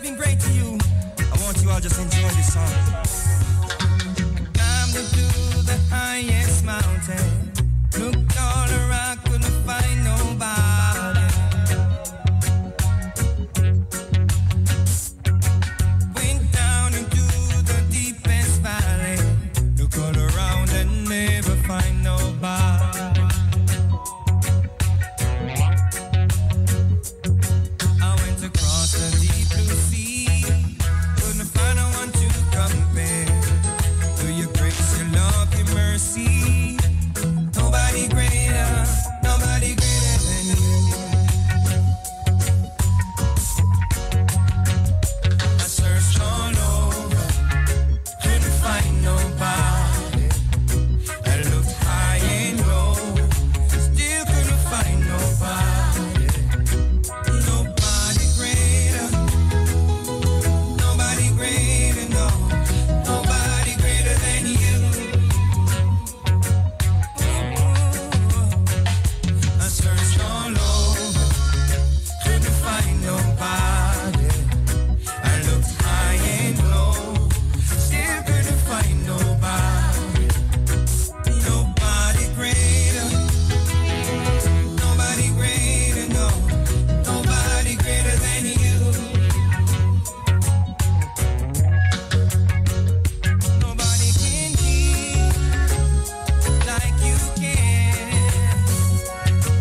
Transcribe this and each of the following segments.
been great to you. I want you all just enjoy this song. Climbed up to the highest mountain. Looked all around, couldn't find nobody. Went down into the deepest valley. Look all around and never find nobody. I went across the deep blue sea. Couldn't find no one to compare to your grace, your love, your mercy. Nobody greater than you. I searched all over, couldn't find nobody. I looked high and low, still couldn't find nobody. Nobody greater, no, nobody greater than you. I searched all over, couldn't find nobody. I looked high and low, still couldn't find nobody. Nobody greater, no, nobody greater than you. Nobody can heal like you can.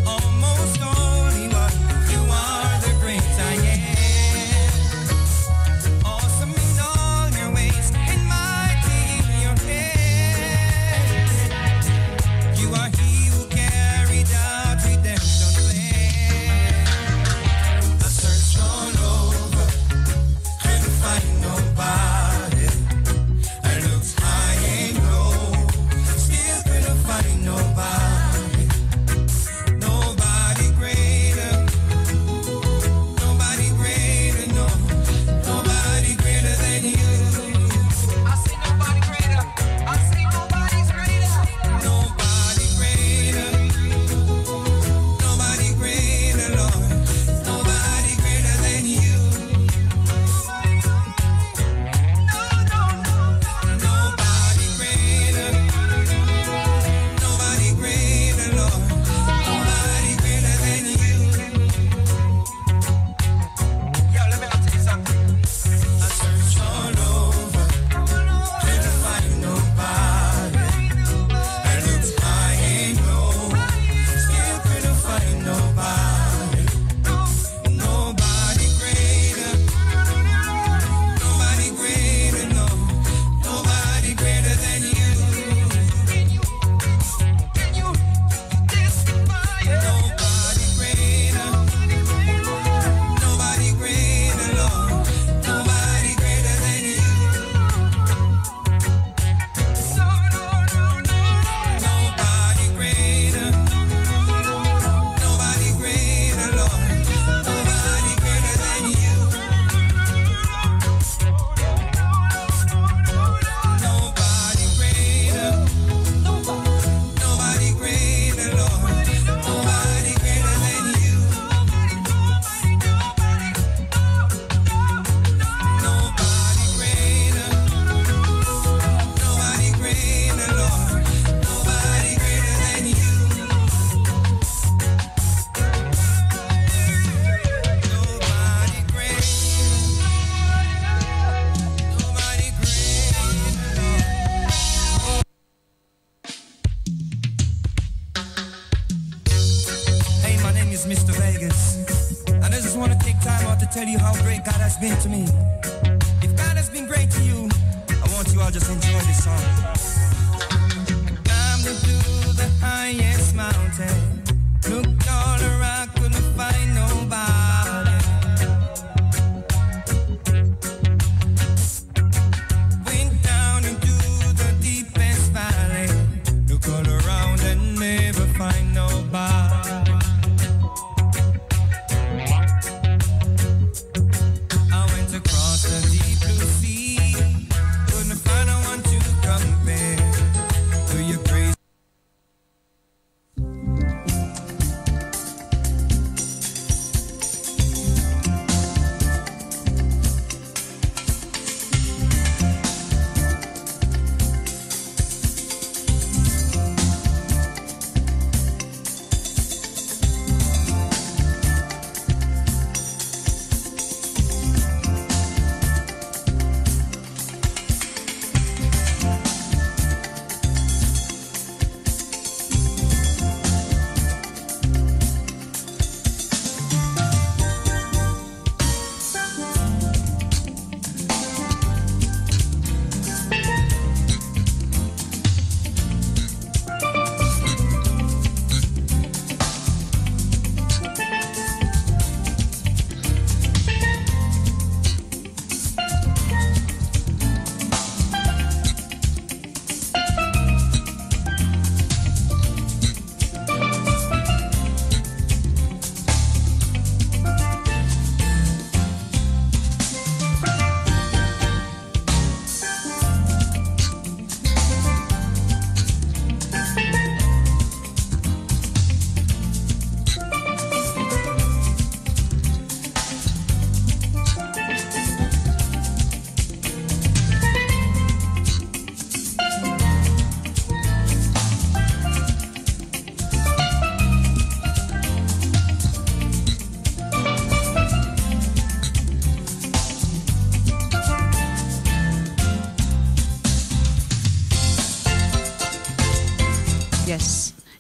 Almost only one, you are the great I am. Awesome in all your ways, and mighty in your hand. You are he who carried out redemption plan. I searched all over, couldn't find nobody. I looked high and low, still couldn't find nobody. Nobody greater, no, nobody greater than you. I say nobody greater, I say nobody's greater. Nobody greater, Lord, nobody greater than you. Nobody greater, Lord, nobody greater than you. Yo, let me tell you something. I searched all over, couldn't find nobody. I looked high and low, still couldn't find nobody. Nobody greater, no, nobody greater than you. Can you testify? Nobody greater, Lord, nobody greater than you. Nobody greater, Lord, nobody greater than you. Nobody greater, Lord, nobody greater than you. Nobody greater, Lord, nobody greater than you. Nobody Hey, my name is Mr. Vegas, and I just want to take time out to tell you how great God has been to me. If God has been great to you, I want you all just enjoy this song. Climbed up to the highest mountain. Looked all around, couldn't find nobody. Went down into the deepest valley. Look all around and never find nobody. I went across the deep blue sea. Couldn't find no one to compare to your grace.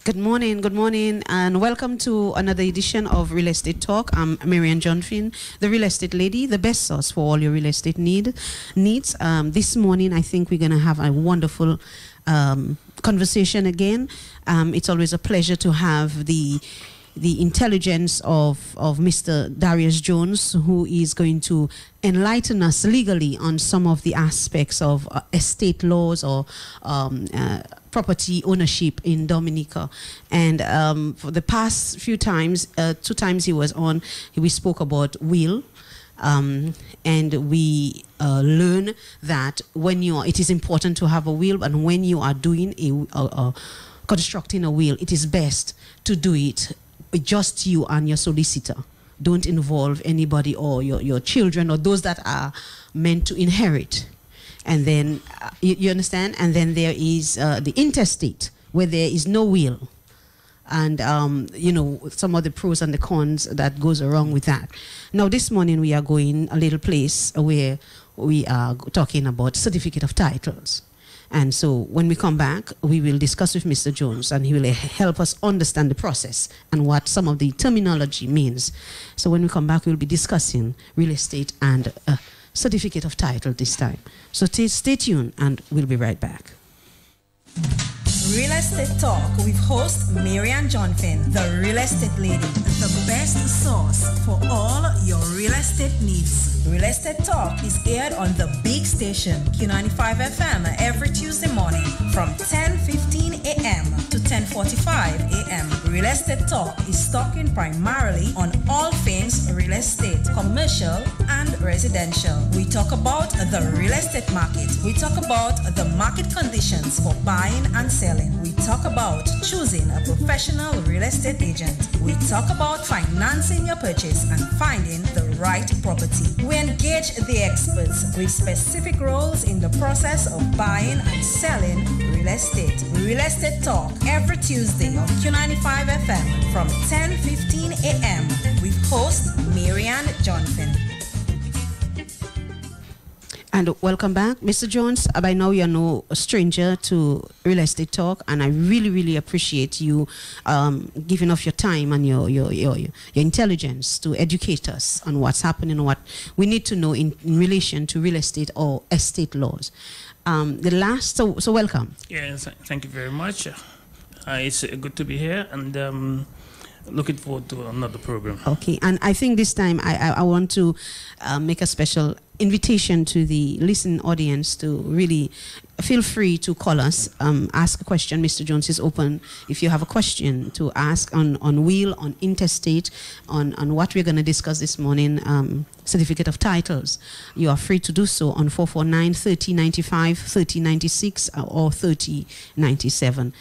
Good morning, and welcome to another edition of Real Estate Talk. I'm Marianne Johnfin, the real estate lady, the best source for all your real estate needs. This morning, I think we're going to have a wonderful conversation again. It's always a pleasure to have the intelligence of Mr. Darius Jones, who is going to enlighten us legally on some of the aspects of estate laws or property ownership in Dominica. And for the past few times, 2 times he was on, we spoke about will. And we learn that it is important to have a will, and when you are doing constructing a will, it is best to do it with just you and your solicitor. Don't involve anybody or your children or those that are meant to inherit. And then, you understand? And then there is the intestate, where there is no will. And, some of the pros and the cons that goes along with that. Now, this morning we are going a little place where we are talking about certificate of titles. And so when we come back, we will discuss with Mr. Jones, and he will help us understand the process and what some of the terminology means. So when we come back, we'll be discussing real estate and certificate of title this time. So stay tuned, and we'll be right back. Real Estate Talk with host Marianne Johnfin, the real estate lady, the best source for all your real estate needs. Real Estate Talk is aired on the big station, Q95 FM, every Tuesday morning from 10:15 a.m. to 10:45 a.m. Real Estate Talk is talking primarily on all things real estate, commercial and residential. We talk about the real estate market. We talk about the market conditions for buying and selling. We talk about choosing a professional real estate agent. We talk about financing your purchase and finding the right property. We engage the experts with specific roles in the process of buying and selling real estate. Real Estate Talk every Tuesday on Q95 FM from 10:15 a.m. with host Marianne Johnfin. And welcome back, Mr. Jones. By now you're no stranger to Real Estate Talk, and I really, really appreciate you giving off your time and your intelligence to educate us on what's happening, what we need to know in relation to real estate or estate laws. So welcome. Yes, thank you very much. It's good to be here, and looking forward to another program. Okay, and I think this time I want to make a special invitation to the listening audience to really feel free to call us, ask a question. Mr. Jones is open if you have a question to ask on will, on intestate, on what we're going to discuss this morning, certificate of titles. You are free to do so on 449-3095, 3096, or 3097.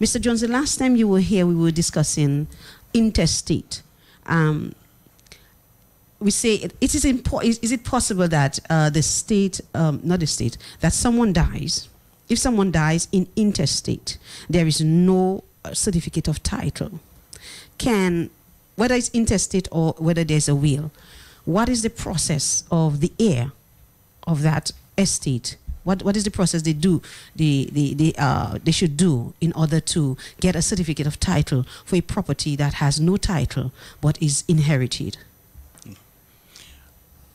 Mr. Jones, the last time you were here, we were discussing intestate. We say, is it possible that the state, not the state, that someone dies, if someone dies in intestate, there is no certificate of title? Whether it's intestate or whether there's a will, what is the process of the heir of that estate? What is the process they do? They should do in order to get a certificate of title for a property that has no title but is inherited?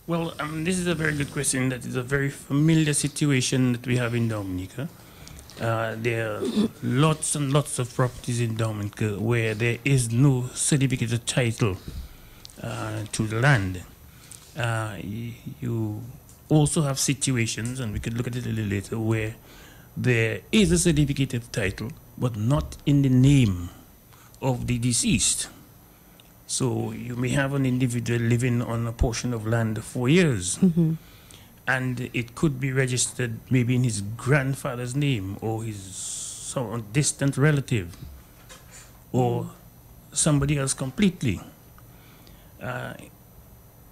Well, this is a very good question. That is a very familiar situation that we have in Dominica. There are lots and lots of properties in Dominica where there is no certificate of title to the land. You also have situations, and we could look at it a little later, where there is a certificate of title, but not in the name of the deceased. So you may have an individual living on a portion of land for years, and it could be registered maybe in his grandfather's name or his some distant relative or somebody else completely.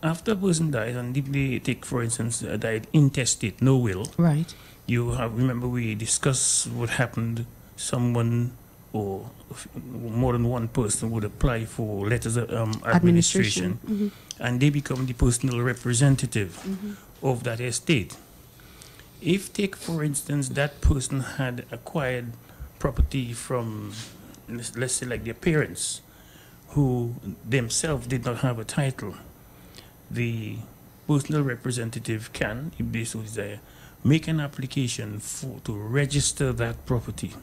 After a person dies, and if they take, for instance, died intestate, no will. Right. You have, remember we discussed what happened. Someone or more than one person would apply for letters of administration, and they become the personal representative of that estate. If, take for instance, that person had acquired property from let's say like their parents, who themselves did not have a title, the personal representative can, if they so desire, make an application to register that property.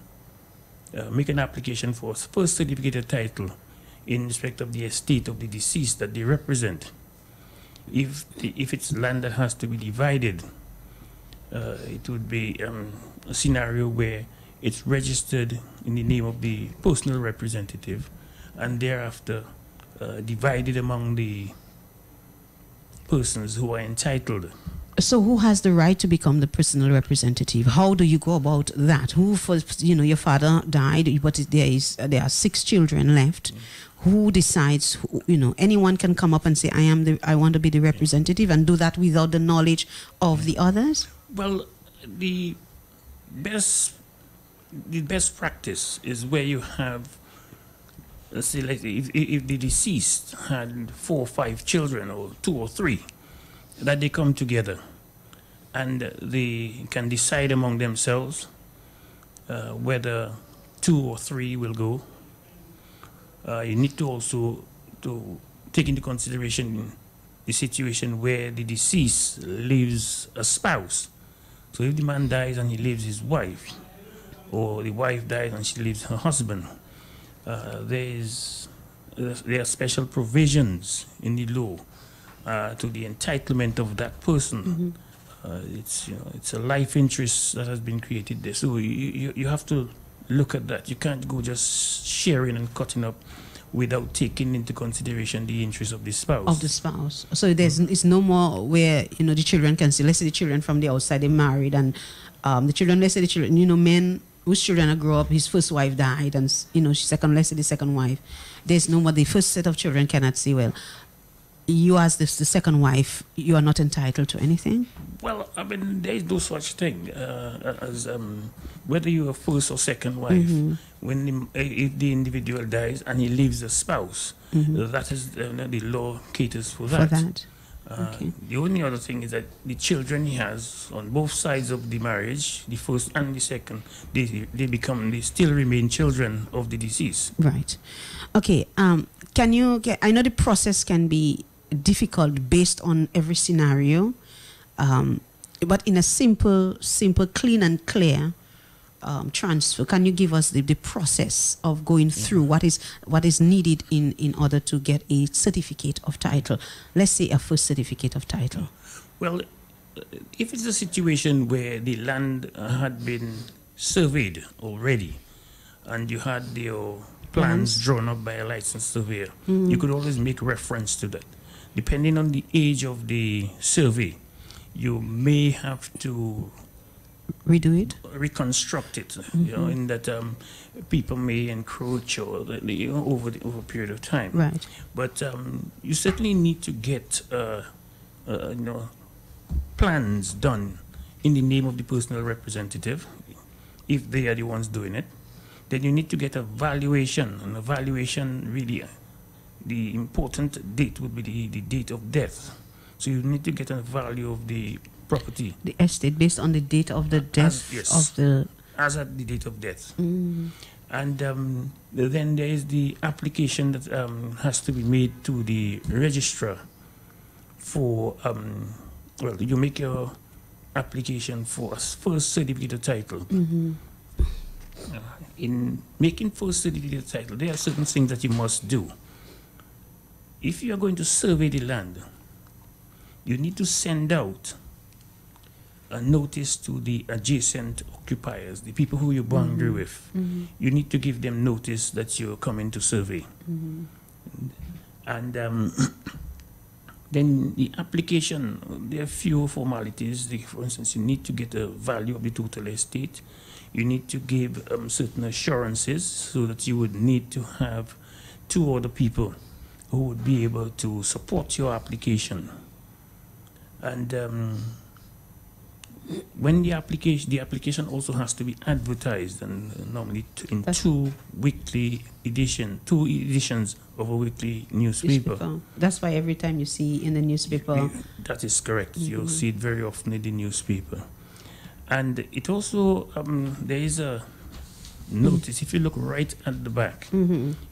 Make an application for a first certificate of title in respect of the estate of the deceased that they represent. If it's land that has to be divided, it would be a scenario where it's registered in the name of the personal representative and thereafter divided among the persons who are entitled. So who has the right to become the personal representative? How do you go about that? Who, first, your father died, but there are 6 children left. Who decides? Anyone can come up and say, I want to be the representative, and do that without the knowledge of the others? Well, the best practice is where you have, let's say, like if the deceased had 4 or 5 children, or 2 or 3, that they come together and they can decide among themselves whether 2 or 3 will go. You need to also take into consideration the situation where the deceased leaves a spouse. So if the man dies and he leaves his wife, or the wife dies and she leaves her husband, there are special provisions in the law to the entitlement of that person. It's a life interest that has been created there. So you have to look at that. You can't go just sharing and cutting up without taking into consideration the interest of the spouse. Of the spouse. So it's no more where the children can see. Let's say the children from the outside, they married, and the children. Let's say the children. Men whose children grow up. His first wife died, and let's say the second wife. There's no more. The first set of children cannot say, well, you as the second wife, you are not entitled to anything? Well, I mean, there is no such thing as whether you are first or second wife. If the individual dies and he leaves a spouse, that is the law caters for that. Okay. The only other thing is that the children he has on both sides of the marriage, the first and the second, they still remain children of the deceased. Right. Okay. I know the process can be difficult based on every scenario, but in a simple, clean and clear transfer, can you give us the process of going through what is needed in order to get a certificate of title? Let's say a first certificate of title. Well, if it's a situation where the land had been surveyed already and you had your plans drawn up by a licensed surveyor, you could always make reference to that. Depending on the age of the survey, you may have to redo it, reconstruct it, in that people may encroach over a period of time. Right. But you certainly need to get plans done in the name of the personal representative, if they are the ones doing it. Then you need to get a valuation, and a valuation really, the important date would be the date of death. So you need to get a value of the property. The estate based on the date of the death of the... As at the date of death. And then there is the application that has to be made to the registrar for, you make your application for a first certificate of title. In making first certificate of title, there are certain things that you must do. If you are going to survey the land, you need to send out a notice to the adjacent occupiers, the people who you boundary with. You need to give them notice that you're coming to survey. And then the application, there are few formalities. For instance, you need to get a value of the total estate. You need to give certain assurances, so that you would need to have 2 other people who would be able to support your application. And when the application also has to be advertised, and normally in 2 editions of a weekly newspaper. That's why every time you see in the newspaper. That is correct. You'll see it very often in the newspaper. And it also, there is a notice, if you look right at the back,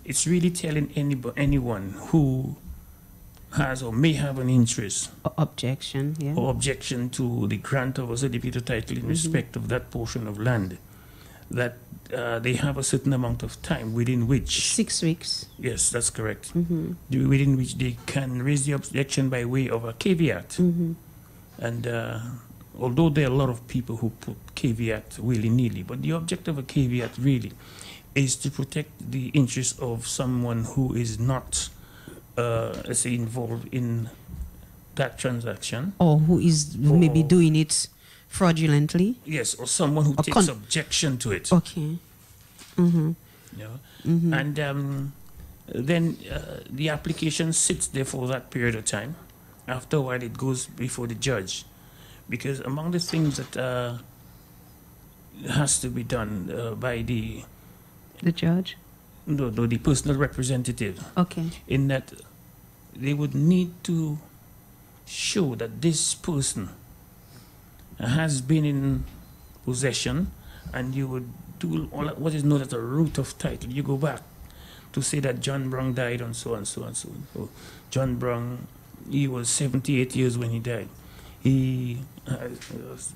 it's really telling anyone who has or may have an interest Objection, yeah. or objection to the grant of a certificate of title in respect of that portion of land, that they have a certain amount of time within which... 6 weeks. Yes, that's correct. Within which they can raise the objection by way of a caveat. And although there are a lot of people who put caveat willy-nilly, but the object of a caveat really is to protect the interest of someone who is not, let's say, involved in that transaction. Or who is maybe doing it fraudulently. Yes, or someone who takes objection to it. Okay. You know? And then the application sits there for that period of time. After a while, it goes before the judge. Because among the things that has to be done by the judge? No, the personal representative. Okay. In that they would need to show that this person has been in possession, and you would do all what is known as a root of title. You go back to say that John Brown died and so on, so on, so on. So John Brown, he was 78 years when he died. He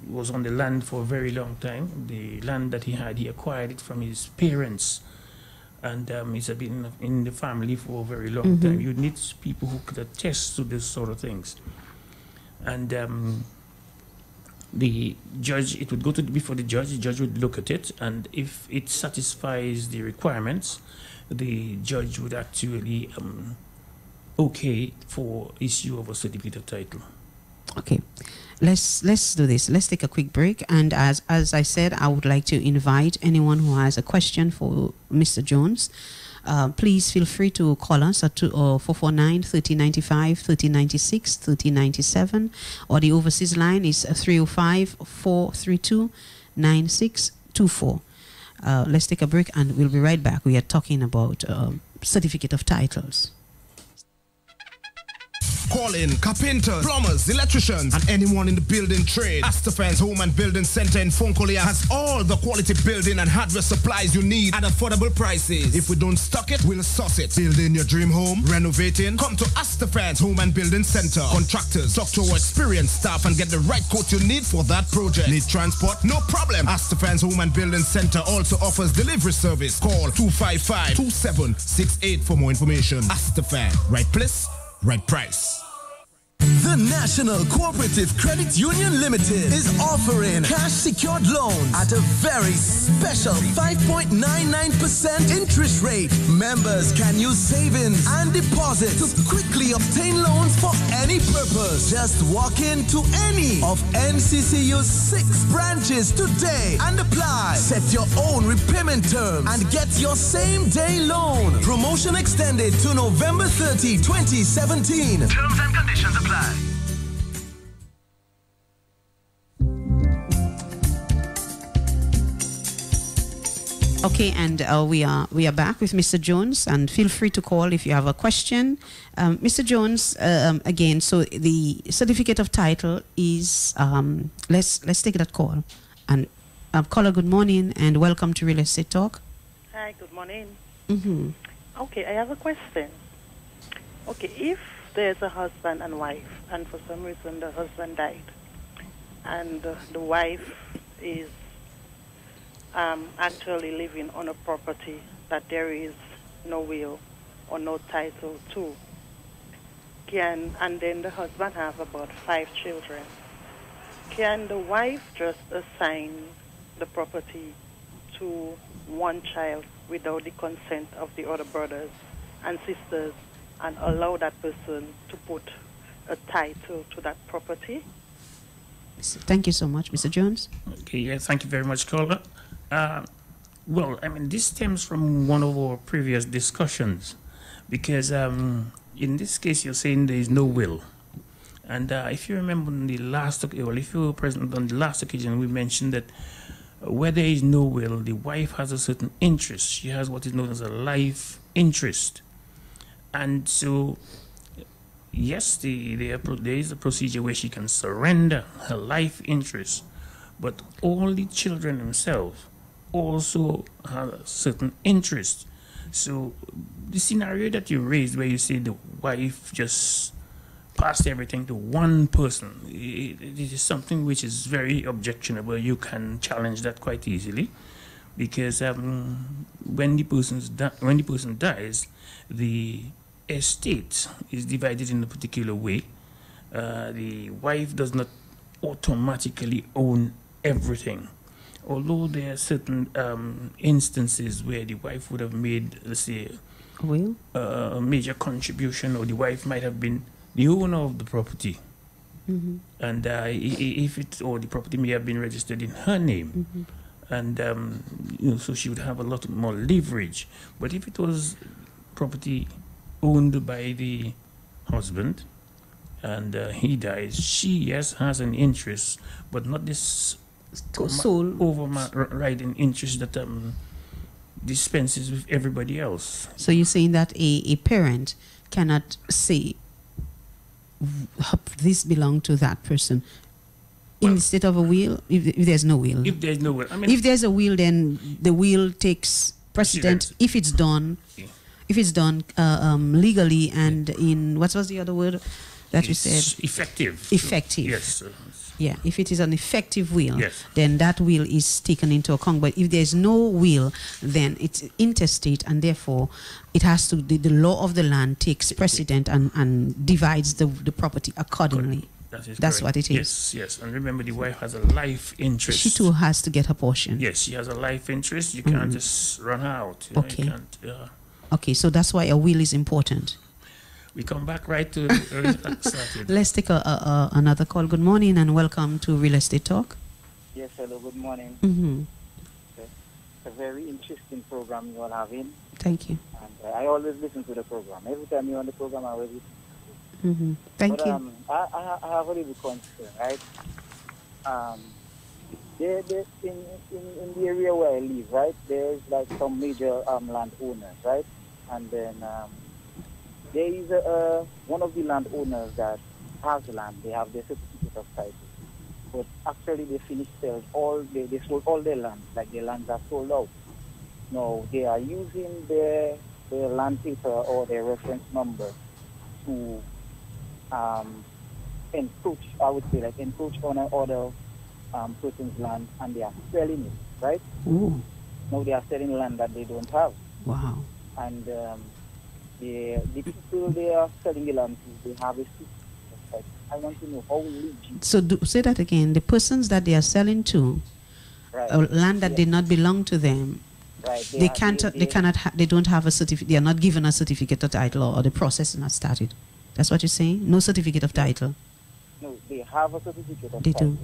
was on the land for a very long time. The land that he acquired it from his parents. And he's been in the family for a very long time. You need people who could attest to this sort of things. And the judge, it would go before the judge would look at it, and if it satisfies the requirements, the judge would actually okay for issue of a certificate of title. Okay, let's do this. Let's take a quick break, and as I said, I would like to invite anyone who has a question for Mr. Jones. Please feel free to call us at 449-3095, 3096, 3097, or the overseas line is 305-432-9624. Let's take a break and we'll be right back. We are talking about certificate of titles. Call in carpenters, plumbers, electricians, and anyone in the building trade. Astafans Home and Building Center in Fonkolia has all the quality building and hardware supplies you need at affordable prices. If we don't stock it, we'll source it. Building your dream home, renovating, come to Astafans Home and Building Center. Contractors, talk to our experienced staff and get the right quote you need for that project. Need transport? No problem. Astafans Home and Building Center also offers delivery service. Call 255-2768 for more information. Astafan, right place, right price. The National Cooperative Credit Union Limited is offering cash secured loans at a very special 5.99% interest rate. Members can use savings and deposits to quickly obtain loans for any purpose. Just walk into any of NCCU's 6 branches today and apply. Set your own repayment terms and get your same day loan. Promotion extended to November 30, 2017. Terms and conditions apply. Okay, and we are back with Mr. Jones, and feel free to call if you have a question. Mr. Jones, again, so the certificate of title is, let's take that call. And caller, good morning, and welcome to Real Estate Talk. Hi, good morning. Mm-hmm. Okay, I have a question. Okay, if there's a husband and wife, and for some reason the husband died, and the wife is actually living on a property that there is no will or no title to, and then the husband have about 5 children, can the wife just assign the property to one child without the consent of the other brothers and sisters, and allow that person to put a title to that property? Thank you so much, Mr. Jones. Okay, yeah, thank you very much, caller. Well, I mean, this stems from one of our previous discussions, because in this case, you're saying there is no will. And if you remember on the last, well, if you were present on the last occasion, we mentioned that where there is no will, the wife has a certain interest. She has what is known as a life interest. And so, yes, there is a procedure where she can surrender her life interest, but all the children themselves also has a certain interest. So the scenario that you raised where you say the wife just passed everything to one person, it is something which is very objectionable. You can challenge that quite easily because when the person dies, the estate is divided in a particular way. The wife does not automatically own everything. Although there are certain instances where the wife would have made, let's say, a major contribution, or the wife might have been the owner of the property, and if it or the property may have been registered in her name, and so she would have a lot more leverage. But if it was property owned by the husband, and he dies, she yes has an interest, but not this sole overriding interest that dispenses with everybody else. So you're saying that a parent cannot say this belongs to that person in the state of a will, if there's no will. If there's no will, I mean, if there's a will, then the will takes precedent if it's done. Yeah. If it's done legally and in what was the other word that you said? Effective. Effective. Yes. Yeah, if it is an effective will, yes, then that will is taken into account. But if there's no will, then it's intestate, and therefore it has to, the law of the land takes precedent and divides the property accordingly. That's what it is. Yes, yes. And remember, the wife has a life interest. She too has to get her portion. Yes, she has a life interest. You can't just run her out. Okay. You can't, okay, so that's why a will is important. We come back right to started. Let's take another call. Good morning and welcome to Real Estate Talk. Yes, hello, good morning. It's a very interesting program you all have in. Thank you. And I always listen to the program. Every time you're on the program, I always listen. Thank you. I have a little concern, right? In the area where I live, right, there's like some major landowners, right? And then there is one of the landowners that has land. They have their certificate of title, but actually they finished they sold all their land. Like their lands are sold out. Now they are using their land paper or their reference number to encroach. I would say like encroach on another person's land, and they are selling it. Right? Ooh. Now they are selling land that they don't have. Wow. And the people they are selling the land to, they have a certificate. I want to know how legit. So say that again. The persons that they are selling to, right, land that did not belong to them, right, they don't have a certificate. They are not given a certificate of title, or the process is not started. That's what you're saying? No certificate of title? No, they have a certificate of title. They do.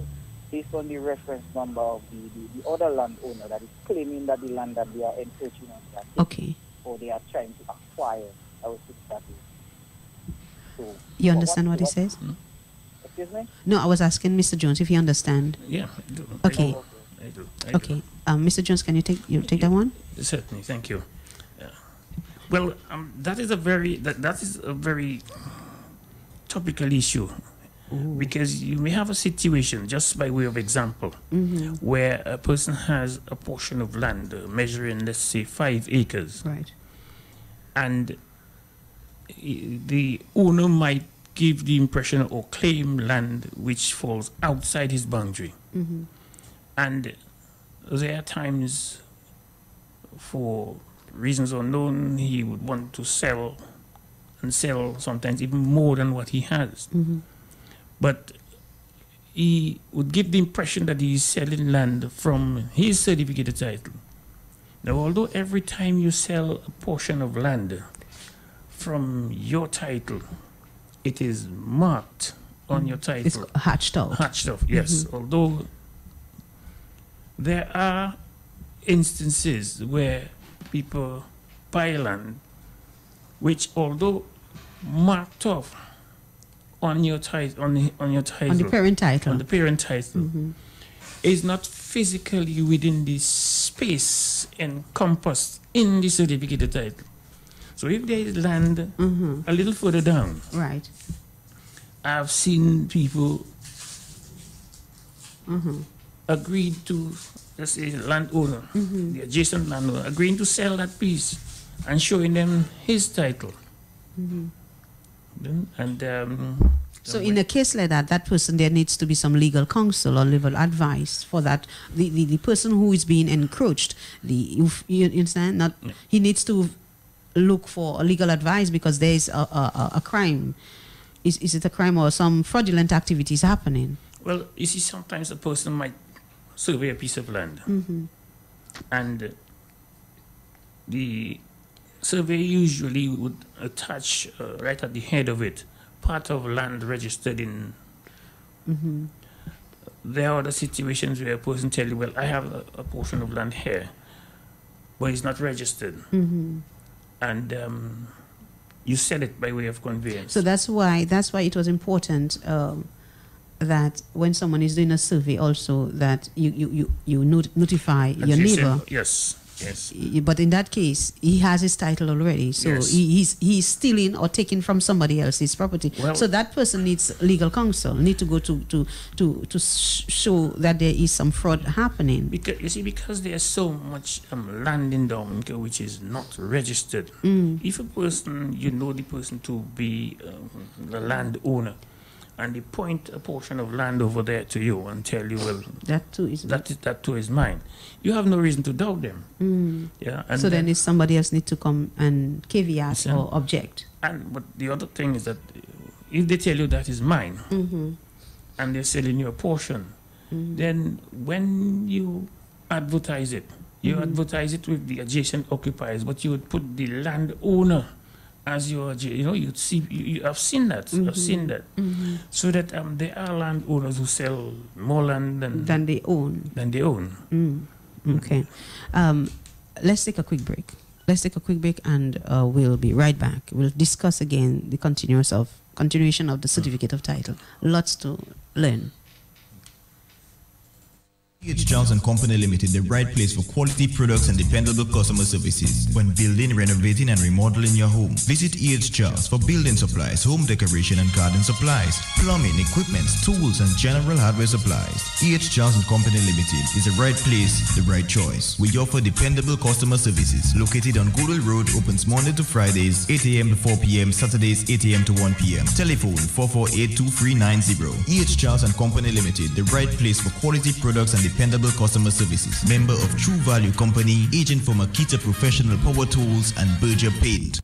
Based on the reference number of the other landowner that is claiming that the land that they are encroaching on that. Okay. Or they are trying to acquire. I would put that way. So, you understand what he says? Excuse me? No, I was asking Mr. Jones if you understand. Yeah, I do. Okay. I do. Okay. Mr. Jones, can you take that one? Certainly, thank you. Well, that is a very topical issue. Ooh. Because you may have a situation, just by way of example, where a person has a portion of land measuring, let's say, 5 acres. Right. And the owner might give the impression or claim land which falls outside his boundary. And there are times, for reasons unknown, he would want to sell, and sell sometimes even more than what he has. But he would give the impression that he is selling land from his certificate of title. Now, although every time you sell a portion of land from your title, it is marked on your title. It's hatched out. Hatched out, yes. Although there are instances where people buy land which, although marked off on your title, on the parent title, is not physically within the space encompassed in the certificate of title. So if there is land a little further down, right, I've seen people agreed to let's say, landowner, the adjacent landowner, agreeing to sell that piece and showing them his title. So in a case like that, that person, there needs to be some legal counsel or legal advice for that. The person who is being encroached, you understand? He needs to look for legal advice because there is a crime. Is it a crime or some fraudulent activities happening? Well, you see, sometimes a person might survey a piece of land, and the survey usually would attach right at the head of it part of land registered in. There are other situations where a person tells you, well, I have a portion of land here, but it's not registered. And you sell it by way of conveyance. So that's why it was important that when someone is doing a survey also that you notify your neighbor. Yes. But in that case, he has his title already, so he's stealing or taking from somebody else's property. Well, so that person needs legal counsel, need to go to show that there is some fraud happening. Because you see, because there's so much land in Dominica which is not registered. If a person, you know the person to be the landowner, and they point a portion of land over there to you and tell you, well, that too is mine. You have no reason to doubt them. Yeah. And so then if somebody else needs to come and caveat or object. But the other thing is that if they tell you that is mine, and they're selling you a portion, then when you advertise it, you advertise it with the adjacent occupiers, but you would put the landowner as your, you'd see, you have seen that. I've seen that. So that there are landowners who sell more land than they own. Okay. Let's take a quick break. And we'll be right back. We'll discuss again the continuation of the certificate of title. Lots to learn. E.H. Charles & Company Limited, the right place for quality products and dependable customer services. When building, renovating, and remodeling your home, visit E.H. Charles for building supplies, home decoration and garden supplies, plumbing, equipment, tools, and general hardware supplies. E.H. Charles & Company Limited is the right place, the right choice. We offer dependable customer services. Located on Goodwill Road, opens Monday to Fridays, 8 a.m. to 4 p.m., Saturdays, 8 a.m. to 1 p.m. Telephone 448-2390. E.H. Charles & Company Limited, the right place for quality products and dependable customer services. Member of True Value Company, agent for Makita Professional Power Tools and Berger Paint.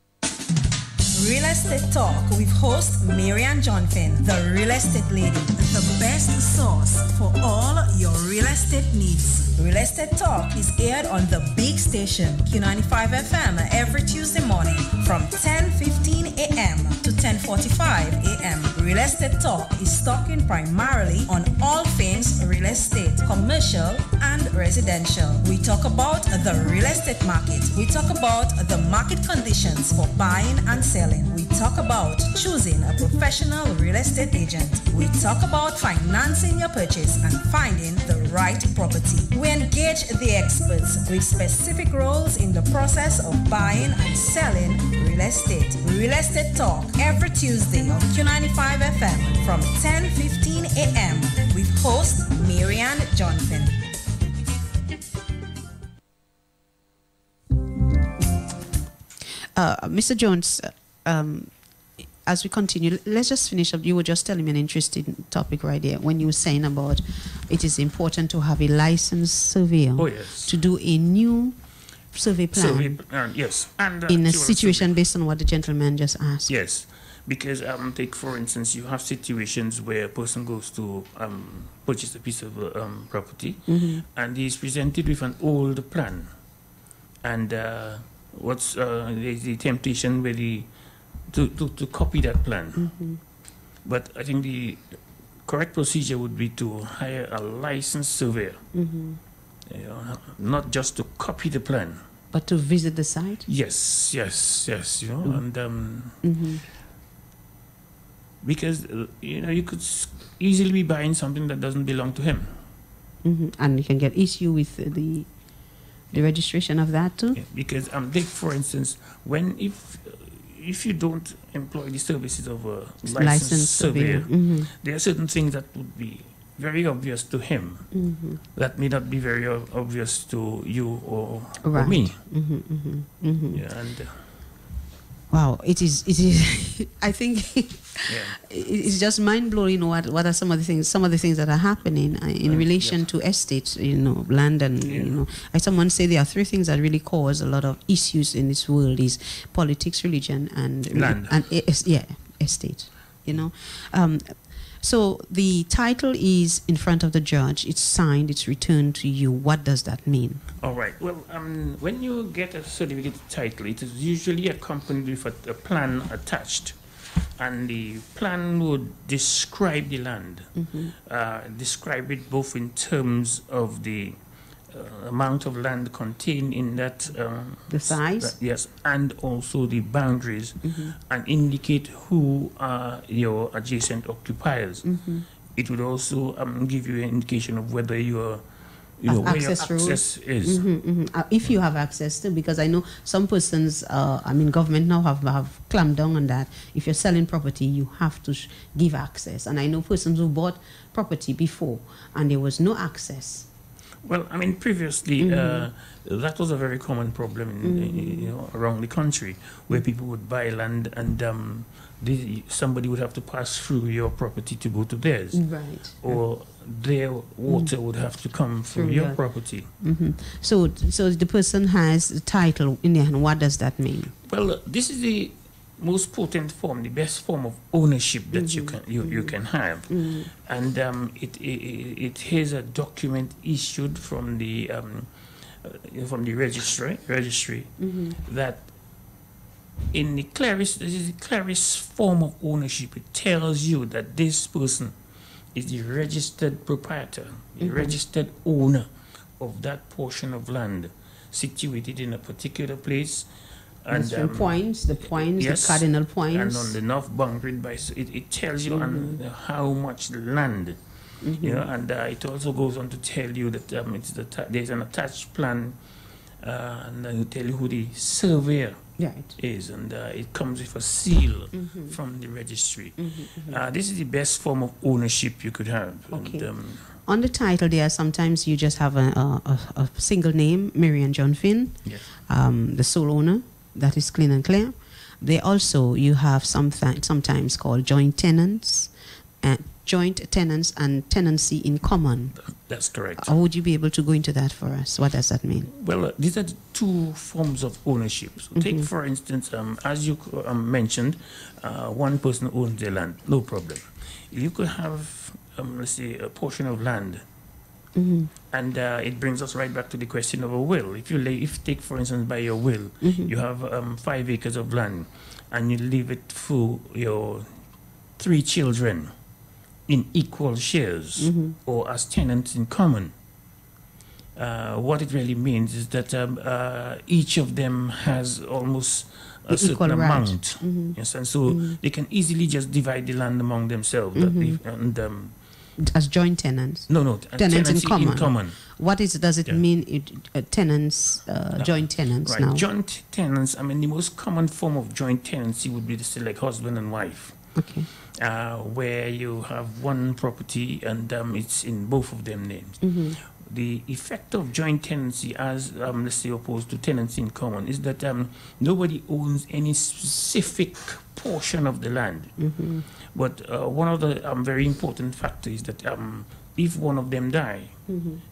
Real Estate Talk with host Marianne Johnfin, the Real Estate Lady, the best source for all your real estate needs. Real Estate Talk is aired on the big station, Q95 FM, every Tuesday morning from 10:15 a.m. to 10:45 a.m. Real Estate Talk is talking primarily on all things real estate, commercial and residential. We talk about the real estate market. We talk about the market conditions for buying and selling. We talk about choosing a professional real estate agent. We talk about financing your purchase and finding the right property. We engage the experts with specific roles in the process of buying and selling real estate. Real Estate Talk every Tuesday on Q95 FM from 10:15 a.m. with host Marianne Johnfin. Mr. Jones, as we continue, let's just finish up. You were just telling me an interesting topic right there when you were saying about it is important to have a licensed surveyor to do a new survey plan. Yes. And, in a situation based on what the gentleman just asked. Yes. Because take for instance, you have situations where a person goes to purchase a piece of property and he's presented with an old plan. And what's the temptation where to copy that plan. But I think the correct procedure would be to hire a licensed surveyor. Not just to copy the plan. But to visit the site? Yes. And because you could easily be buying something that doesn't belong to him. And you can get issue with the registration of that too? Yeah, because take for instance, if you don't employ the services of a licensed surveyor, there are certain things that would be very obvious to him, that may not be very obvious to you or me. Yeah, and wow, it is. I think it's just mind blowing. What are some of the things that are happening in relation to estates, land, and Like someone say, there are three things that really cause a lot of issues in this world: is politics, religion, and land, and estate. So the title is in front of the judge. It's signed. It's returned to you. What does that mean? All right. Well, when you get a certificate title, it is usually accompanied with a plan attached, and the plan would describe the land, describe it both in terms of the amount of land contained in that, the size, yes, and also the boundaries, and indicate who are your adjacent occupiers. It would also give you an indication of whether you are, where your access is. If you have access to, because I know some persons, government now have clamped down on that. If you're selling property, you have to give access. And I know persons who bought property before and there was no access. Well, previously, that was a very common problem around the country, where people would buy land and somebody would have to pass through your property to go to theirs. Right. Or their water would have to come through your property. So the person has the title in their hand. What does that mean? Well, this is the most potent form, the best form of ownership that you can have, and it is a document issued from the registry that in the clearest, this is the clearest form of ownership. It tells you that this person is the registered proprietor, the registered owner of that portion of land situated in a particular place. And the points, yes, the cardinal points. And on the north boundary, it tells you on how much land, and it also goes on to tell you that there's an attached plan, and then it tell you who the surveyor is, and it comes with a seal from the registry. This is the best form of ownership you could have. Okay. And, on the title there, sometimes you just have a single name, Marian John Finn, the sole owner. That is clean and clear. You have sometimes called joint tenants and tenancy in common. That's correct. Would you be able to go into that for us? What does that mean? Well, these are the two forms of ownership. So take, for instance, as you mentioned, one person owns the land, no problem. You could have, let's say, a portion of land. And it brings us right back to the question of a will. If you take, for instance, by your will, you have 5 acres of land, and you leave it for your 3 children in equal shares or as tenants in common. What it really means is that each of them has almost a certain amount, yes, and so they can easily just divide the land among themselves. As joint tenants? No, tenants in common. What does it mean, tenants, joint tenants right. now? Joint tenants, the most common form of joint tenancy would be like husband and wife. Okay. Where you have one property and it's in both of them names. The effect of joint tenancy, as let's say opposed to tenancy in common, is that nobody owns any specific portion of the land. But one of the very important factors is that if one of them die,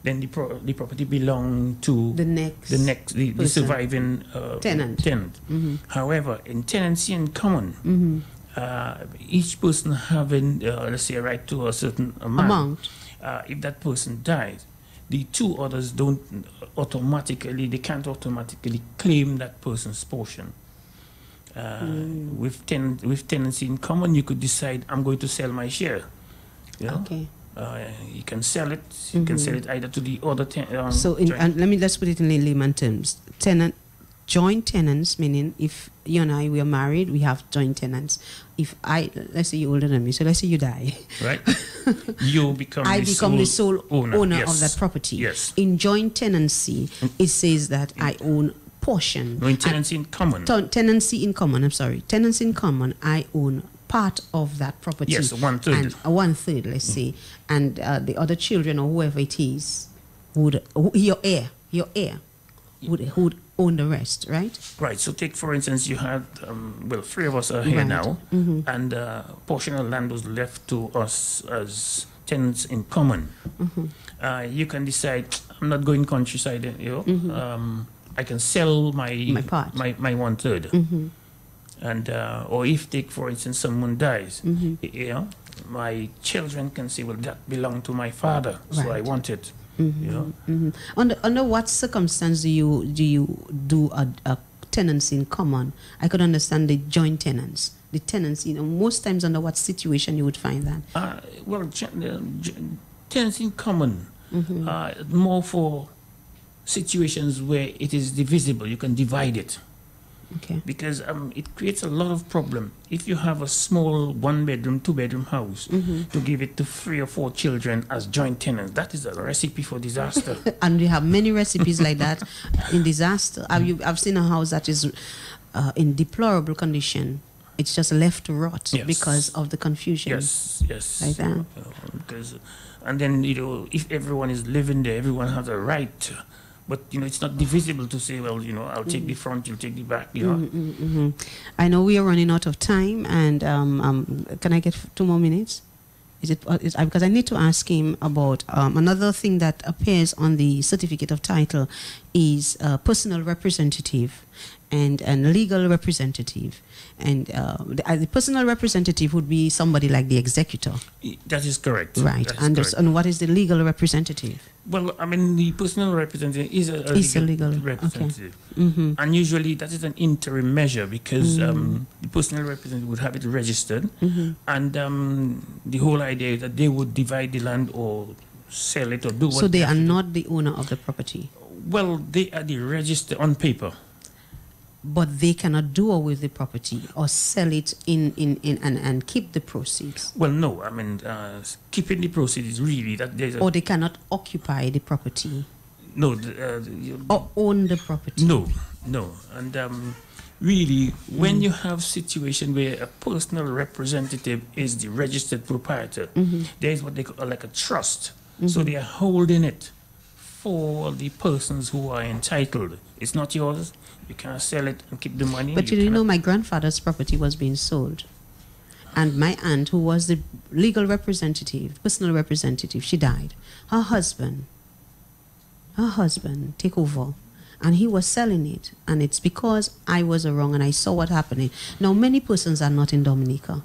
then the property belongs to the surviving tenant. However, in tenancy in common, each person having let's say a right to a certain amount. If that person dies, the 2 others can't automatically claim that person's portion. With tenancy in common, you could decide, I'm going to sell my share. Okay. You can sell it. You can sell it either to the other tenant. Let's put it in layman terms. Joint tenants, meaning if you and I, we are married, we have joint tenants. If let's say you're older than me, so let's say you die. Right. You become the sole owner yes. of that property. Yes. In joint tenancy, it says that I own portion. No, in tenancy in common. Tenancy in common, I'm sorry. Tenancy in common, I own part of that property. Yes, 1/3. And 1/3, let's say, and the other children or whoever it is would your heir would own the rest, right? Right. So take, for instance, you had, 3 of us are here Right. now, and a portion of land was left to us as tenants in common. You can decide, I'm not going countryside, I can sell my part. my 1/3. And, or if, take, for instance, someone dies, my children can say, well, that belonged to my father, so I Right. want it. Under what circumstance do you do a tenancy in common? I could understand the joint tenants. The tenancy, most times under what situation you would find that? Tenants in common, more for situations where it is divisible. You can divide it. Okay. Because it creates a lot of problem. If you have a small 1-bedroom, 2-bedroom house, to give it to 3 or 4 children as joint tenants, that is a recipe for disaster. And we have many recipes like that in disaster. I've seen a house that is in deplorable condition. It's just left to rot because of the confusion. Yes. Like that. And then, if everyone is living there, everyone has a right. But, it's not divisible to say, well, I'll take the front, you'll take the back, I know we are running out of time, and can I get 2 more minutes? Because I need to ask him about another thing that appears on the certificate of title is personal representative and legal representative. And the personal representative would be somebody like the executor. That is correct. Right. And what is the legal representative? Well, the personal representative is a legal representative. Okay. And usually that is an interim measure because the personal representative would have it registered. And the whole idea is that they would divide the land or sell it or do what. So they are not the owner of the property? Well, they are the register on paper. But they cannot do away with the property or sell it and keep the proceeds. Well, no. Keeping the proceeds is really that there's or they cannot occupy the property. No. Or own the property. No. And really, when you have situation where a personal representative is the registered proprietor, there is what they call like a trust. So they are holding it for the persons who are entitled. It's not yours. You can't sell it and keep the money. But you know, my grandfather's property was being sold. And my aunt, who was the legal representative, personal representative, she died. Her husband took over. And he was selling it. And it's because I was wrong and I saw what happening. Now, many persons are not in Dominica.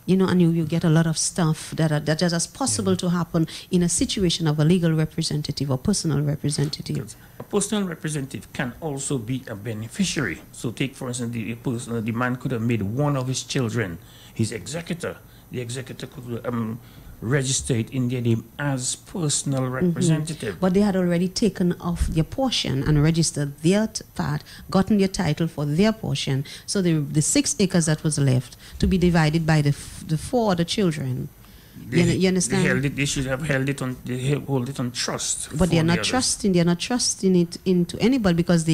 And you get a lot of stuff that is as possible to happen in a situation of a legal representative or personal representative. A personal representative can also be a beneficiary. So take, for instance, the man could have made one of his children his executor. The executor could register it in their name as personal representative. But they had already taken off their portion and registered their part, gotten their title for their portion. So the 6 acres that was left to be divided by the 4 other children. You understand? They should have held it on. They hold it on trust. But they are not trusting. They are not trusting it into anybody because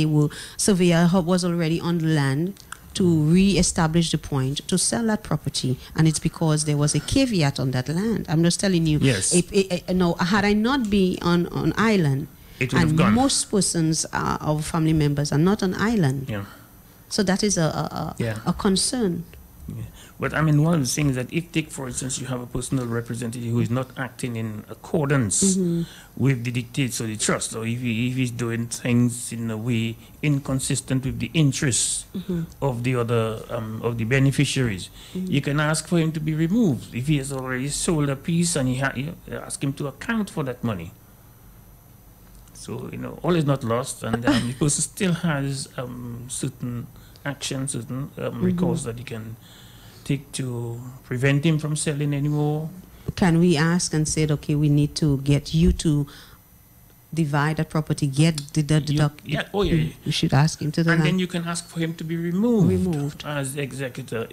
surveyor was already on the land to re-establish the point to sell that property, and it's because there was a caveat on that land. I'm just telling you. Yes. No, had I not been on island, it would have gone. Most persons, our family members, are not on island. Yeah. So that is a concern. Yeah. But one of the things that if, take for instance, you have a personal representative who is not acting in accordance with the dictates of the trust, or if he's doing things in a way inconsistent with the interests of the other of the beneficiaries, you can ask for him to be removed. If he has already sold a piece, and you ask him to account for that money. So all is not lost, and the person still has certain actions, certain recourse that he can take to prevent him from selling anymore. Can we ask and say, okay, we need to get you to divide that property, get the You should ask him to do that. And then you can ask for him to be removed as executor,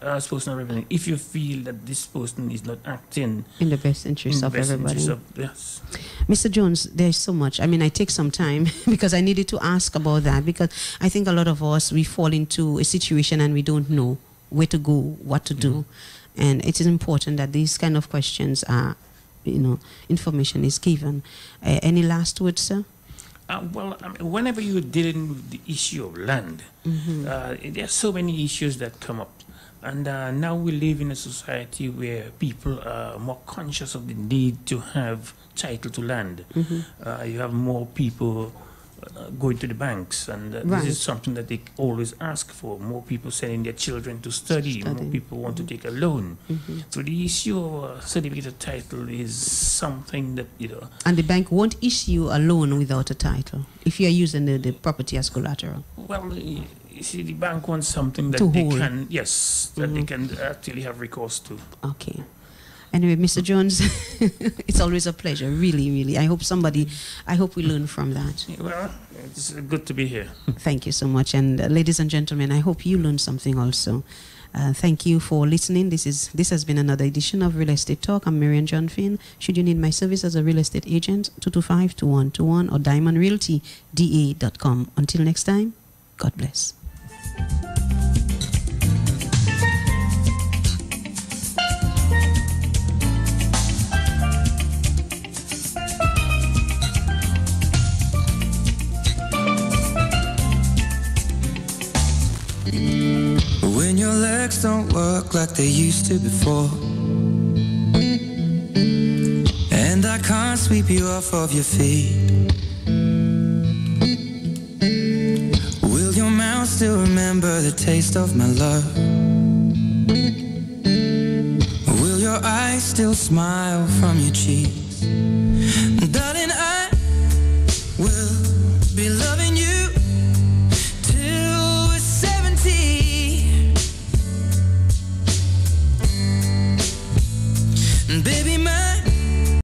as personal representative, if you feel that this person is not acting in the best interest of everybody. Yes. Mr. Jones, there's so much. I take some time because I needed to ask about that, because I think a lot of us, we fall into a situation and we don't know where to go, what to do. And it is important that these kind of questions are, information is given. Any last words, sir? Well, whenever you're dealing with the issue of land, there are so many issues that come up. And now we live in a society where people are more conscious of the need to have title to land. You have more people going to the banks, and this is something that they always ask for. More people sending their children to study. More people want to take a loan. So the issue of certificate of title is something that, And the bank won't issue a loan without a title if you are using the property as collateral. Well, you see, the bank wants something that they can, that they can actually have recourse to. Okay. Anyway, Mr. Jones, it's always a pleasure, really, really. I hope we learn from that. Well, it's good to be here. Thank you so much. And ladies and gentlemen, I hope you learned something also. Thank you for listening. This has been another edition of Real Estate Talk. I'm Marian John Finn. Should you need my service as a real estate agent, 225-2121 or diamondrealtyda.com. Until next time, God bless. When your legs don't work like they used to before, and I can't sweep you off of your feet, will your mouth still remember the taste of my love? Will your eyes still smile from your cheeks?